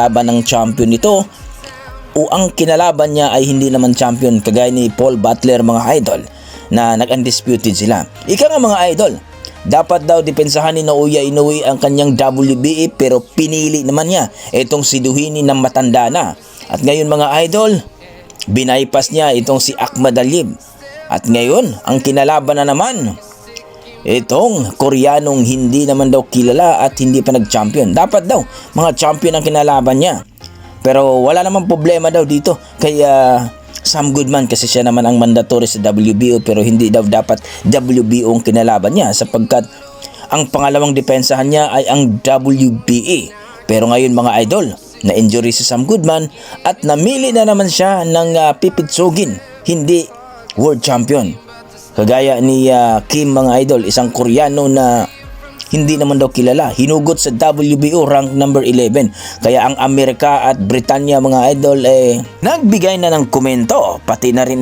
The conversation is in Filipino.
kalaban ng champion nito o ang kinalaban niya ay hindi naman champion kagaya ni Paul Butler mga idol na nag-undisputed sila. Ika nga mga idol, dapat daw depensahan ni Naoya Inoue ang kanyang WBA pero pinili naman niya itong si Duhini na matanda na. At ngayon mga idol, binaypas niya itong si Akhmadaliev. At ngayon, ang kinalaban na naman itong Koreanong hindi naman daw kilala at hindi pa nag-champion. Dapat daw mga champion ang kinalaban niya. Pero wala namang problema daw dito kay Sam Goodman kasi siya naman ang mandatory sa WBO pero hindi daw dapat WBO ang kinalaban niya sapagkat ang pangalawang depensahan niya ay ang WBA. Pero ngayon mga idol, na-injury si Sam Goodman at namili na naman siya ng pipitsugin, hindi world champion. Kagaya ni Kim mga idol, isang Koreano na hindi naman daw kilala, hinugot sa WBO rank number 11. Kaya ang Amerika at Britanya mga idol nagbigay na ng komento, pati na rin